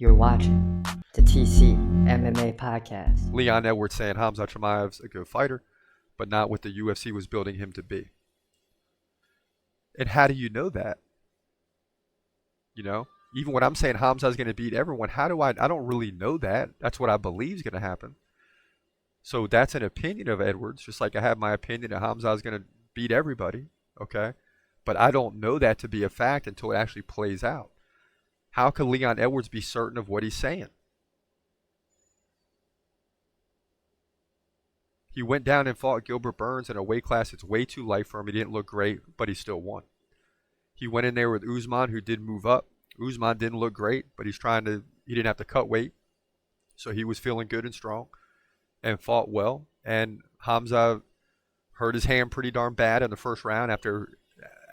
You're watching the TCMMA podcast. Leon Edwards saying Khamzat Chimaev's a good fighter, but not what the UFC was building him to be. And how do you know that? You know, even when I'm saying Khamzat's going to beat everyone, how do I don't really know that. That's what I believe is going to happen. So that's an opinion of Edwards, just like I have my opinion that Khamzat's going to beat everybody, okay? But I don't know that to be a fact until it actually plays out. How can Leon Edwards be certain of what he's saying? He went down and fought Gilbert Burns in a weight class that's way too light for him. He didn't look great, but he still won. He went in there with Usman, who did move up. Usman didn't look great, but he didn't have to cut weight. So he was feeling good and strong and fought well. And Khamzat hurt his hand pretty darn bad in the first round after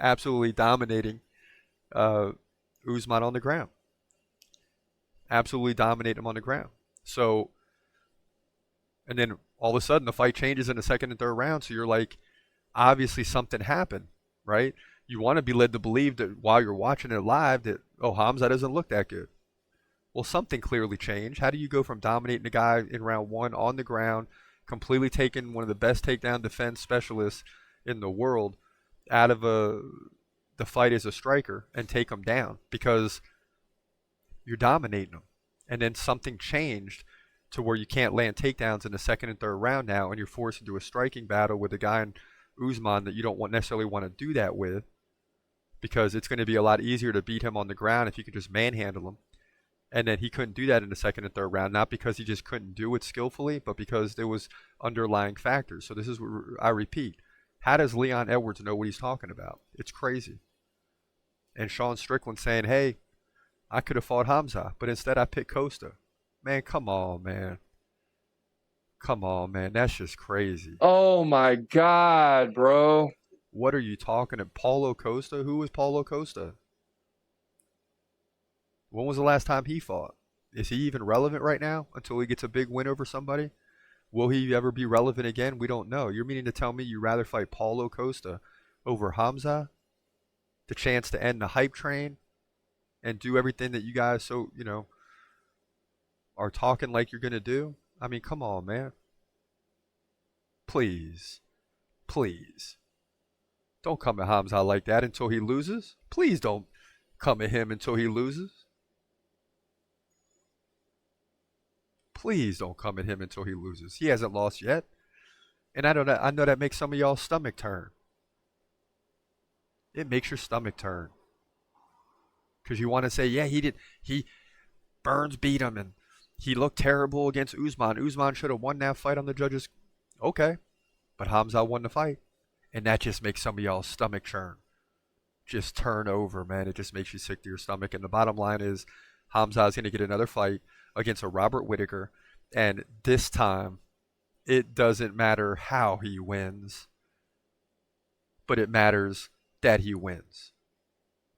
absolutely dominating Usman on the ground. Absolutely dominate him on the ground. So, and then all of a sudden the fight changes in the second and third round. So you're like, obviously something happened, right? You want to be led to believe that while you're watching it live that, oh, Khamzat doesn't look that good. Well, something clearly changed. How do you go from dominating a guy in round one on the ground, completely taking one of the best takedown defense specialists in the world out of the fight as a striker and take him down because you're dominating him? And then something changed to where you can't land takedowns in the second and third round now, and you're forced into a striking battle with a guy in Usman that you don't necessarily want to do that with, because it's going to be a lot easier to beat him on the ground if you could just manhandle him. And then he couldn't do that in the second and third round, not because he just couldn't do it skillfully, but because there was underlying factors. So this is what I repeat. How does Leon Edwards know what he's talking about? It's crazy. And Sean Strickland saying, hey, I could have fought Khamzat, but instead I picked Costa. Man, come on, man. Come on, man. That's just crazy. Oh, my God, bro. What are you talking about? Paulo Costa? Who is Paulo Costa? When was the last time he fought? Is he even relevant right now until he gets a big win over somebody? Will he ever be relevant again? We don't know. You're meaning to tell me you'd rather fight Paulo Costa over Khamzat? The chance to end the hype train and do everything that you guys are talking like you're going to do? I mean, come on, man. Please. Please. Don't come at Khamzat like that until he loses. Please don't come at him until he loses. Please don't come at him until he loses. He hasn't lost yet. And I know that makes some of y'all's stomach turn. It makes your stomach turn. Because you want to say, yeah, Burns beat him and he looked terrible against Usman. Usman should have won that fight on the judges. Okay. But Khamzat won the fight. And that just makes some of y'all's stomach churn. Just turn over, man. It just makes you sick to your stomach. And the bottom line is Khamzat is going to get another fight against a Robert Whittaker. And this time, it doesn't matter how he wins. But it matters that he wins.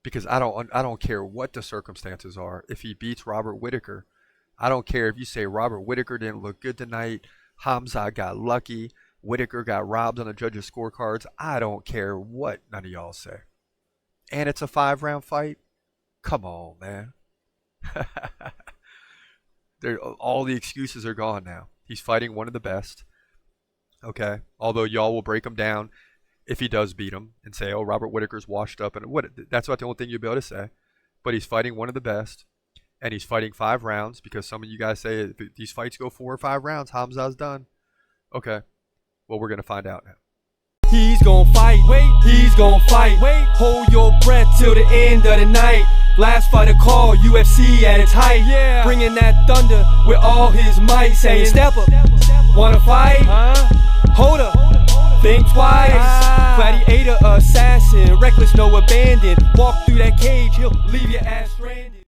Because I don't care what the circumstances are. If he beats Robert Whittaker, I don't care if you say Robert Whittaker didn't look good tonight, Khamzat got lucky, Whittaker got robbed on the judges' scorecards. I don't care what none of y'all say. And it's a 5-round fight? Come on, man. All the excuses are gone now. He's fighting one of the best. Okay? Although y'all will break him down if he does beat him and say, oh, Robert Whittaker's washed up. And that's about the only thing you'll be able to say. But he's fighting one of the best. And he's fighting 5 rounds because some of you guys say if these fights go 4 or 5 rounds, Khamzat's done. Okay. Well, we're going to find out now. He's gon' fight, wait, he's gon' fight, wait, hold your breath till the end of the night. Last fighter call, UFC at its height, yeah. Bringing that thunder with all his might, saying step up, wanna fight, hold up, think twice, gladiator assassin, reckless no abandon, walk through that cage, he'll leave your ass